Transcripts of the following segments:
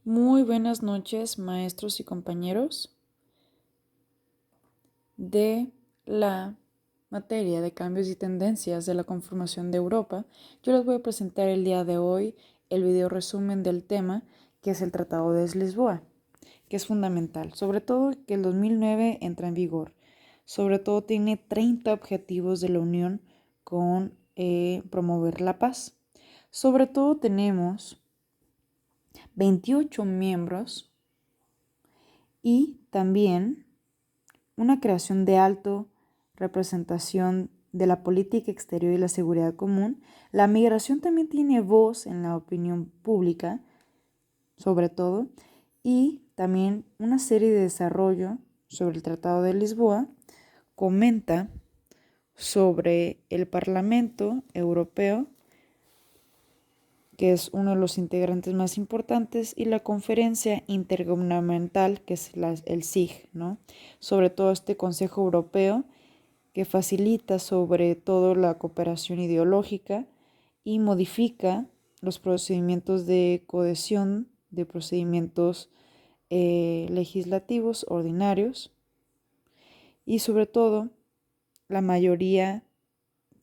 Muy buenas noches, maestros y compañeros de la materia de cambios y tendencias de la conformación de Europa. Yo les voy a presentar el día de hoy el video resumen del tema que es el Tratado de Lisboa, que es fundamental, sobre todo que el 2009 entra en vigor. Sobre todo tiene 30 objetivos de la Unión con promover la paz. Sobre todo tenemos 28 miembros y también una creación de alto representación de la política exterior y la seguridad común. La migración también tiene voz en la opinión pública, sobre todo, y también una serie de desarrollo sobre el Tratado de Lisboa comenta sobre el Parlamento Europeo, que es uno de los integrantes más importantes, y la conferencia intergubernamental, que es el SIG, ¿no? Sobre todo este Consejo Europeo, que facilita sobre todo la cooperación ideológica y modifica los procedimientos de cohesión de procedimientos legislativos ordinarios y sobre todo la mayoría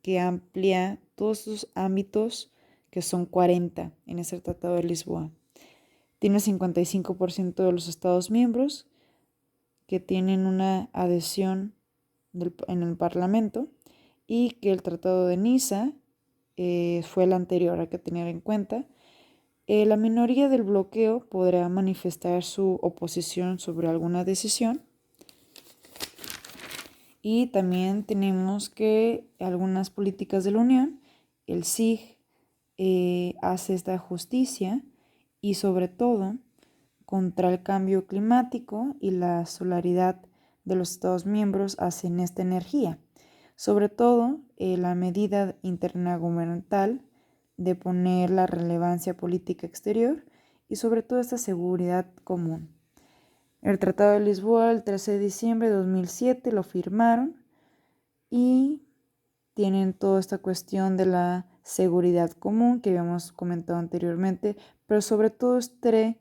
que amplía todos los ámbitos que son 40 en ese Tratado de Lisboa. Tiene 55% de los Estados miembros que tienen una adhesión en el Parlamento y que el Tratado de Niza fue el anterior, hay que tener en cuenta. La minoría del bloqueo podrá manifestar su oposición sobre alguna decisión. Y también tenemos que algunas políticas de la Unión, el SIG hace esta justicia y sobre todo contra el cambio climático y la solidaridad de los Estados miembros hacen esta energía. Sobre todo la medida intergubernamental de poner la relevancia política exterior y sobre todo esta seguridad común. El Tratado de Lisboa el 13 de diciembre de 2007 lo firmaron y tienen toda esta cuestión de la seguridad común que habíamos comentado anteriormente, pero sobre todo este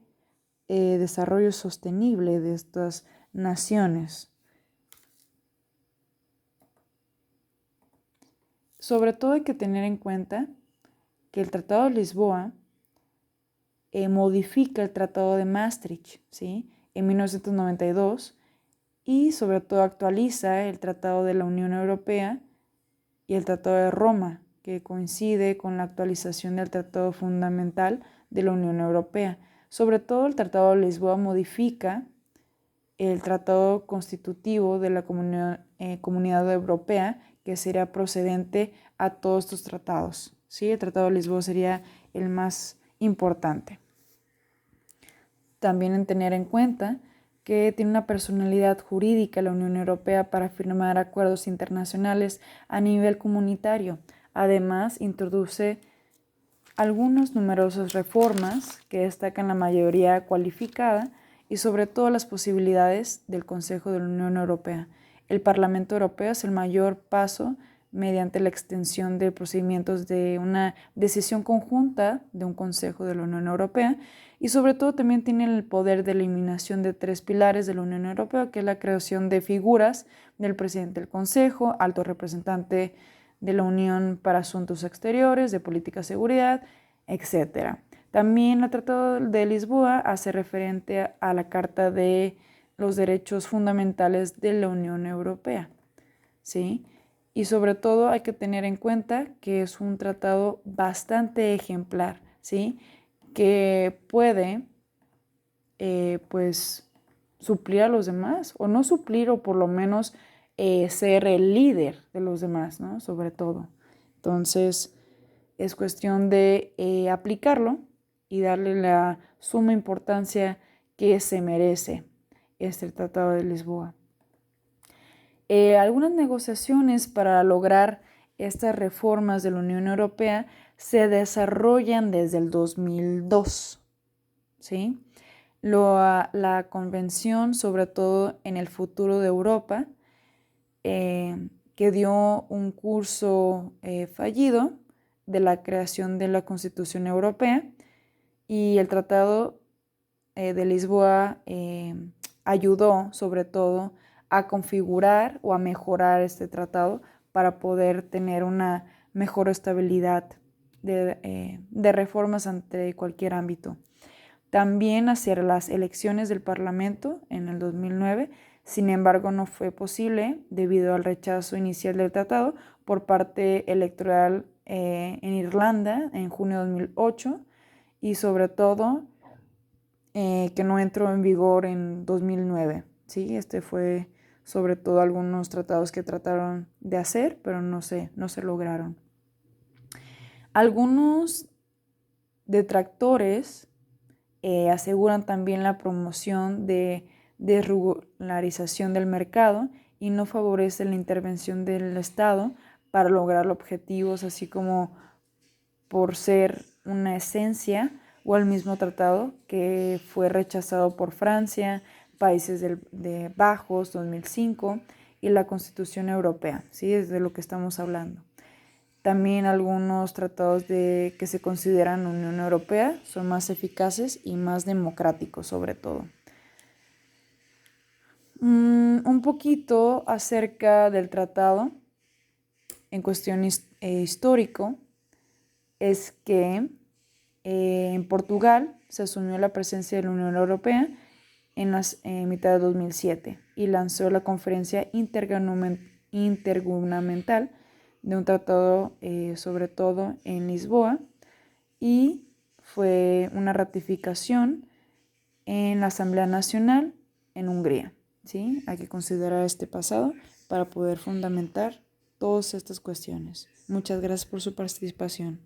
desarrollo sostenible de estas naciones. Sobre todo hay que tener en cuenta que el Tratado de Lisboa modifica el Tratado de Maastricht, ¿sí? En 1992 y sobre todo actualiza el Tratado de la Unión Europea y el Tratado de Roma, que coincide con la actualización del Tratado Fundamental de la Unión Europea. Sobre todo el Tratado de Lisboa modifica el Tratado Constitutivo de la Comunidad Europea, que sería procedente a todos estos tratados, ¿sí? El Tratado de Lisboa sería el más importante. También en tener en cuenta que tiene una personalidad jurídica la Unión Europea para firmar acuerdos internacionales a nivel comunitario. Además, introduce algunas numerosas reformas que destacan la mayoría cualificada y sobre todo las posibilidades del Consejo de la Unión Europea. El Parlamento Europeo es el mayor paso mediante la extensión de procedimientos de una decisión conjunta de un Consejo de la Unión Europea y sobre todo también tiene el poder de eliminación de 3 pilares de la Unión Europea, que es la creación de figuras del presidente del Consejo, alto representante de la Unión para Asuntos Exteriores, de Política de Seguridad, etc. También el Tratado de Lisboa hace referente a la Carta de los Derechos Fundamentales de la Unión Europea, ¿sí? Y sobre todo hay que tener en cuenta que es un tratado bastante ejemplar, ¿sí? Que puede, pues, suplir a los demás, o no suplir, o por lo menos ser el líder de los demás, ¿no? Sobre todo. Entonces, es cuestión de aplicarlo y darle la suma importancia que se merece este Tratado de Lisboa. Algunas negociaciones para lograr estas reformas de la Unión Europea se desarrollan desde el 2002, ¿sí? La Convención, sobre todo en el futuro de Europa, que dio un curso fallido de la creación de la Constitución Europea, y el Tratado de Lisboa ayudó sobre todo a configurar o a mejorar este tratado para poder tener una mejor estabilidad de reformas ante cualquier ámbito. También hacia las elecciones del Parlamento en el 2009, sin embargo no fue posible debido al rechazo inicial del tratado por parte electoral en Irlanda en junio de 2008 y sobre todo que no entró en vigor en 2009. ¿Sí? Este fue sobre todo algunos tratados que trataron de hacer, pero no se lograron. Algunos detractores aseguran también la promoción de desregularización del mercado y no favorece la intervención del Estado para lograr objetivos, así como por ser una esencia o el mismo tratado que fue rechazado por Francia, Países de Bajos 2005 y la Constitución Europea, ¿sí? Es de lo que estamos hablando. También algunos tratados que se consideran Unión Europea son más eficaces y más democráticos sobre todo. Un poquito acerca del tratado en cuestión histórico es que en Portugal se asumió la presencia de la Unión Europea en la mitad de 2007 y lanzó la conferencia intergubernamental de un tratado sobre todo en Lisboa y fue una ratificación en la Asamblea Nacional en Hungría. ¿Sí? Hay que considerar este pasado para poder fundamentar todas estas cuestiones. Muchas gracias por su participación.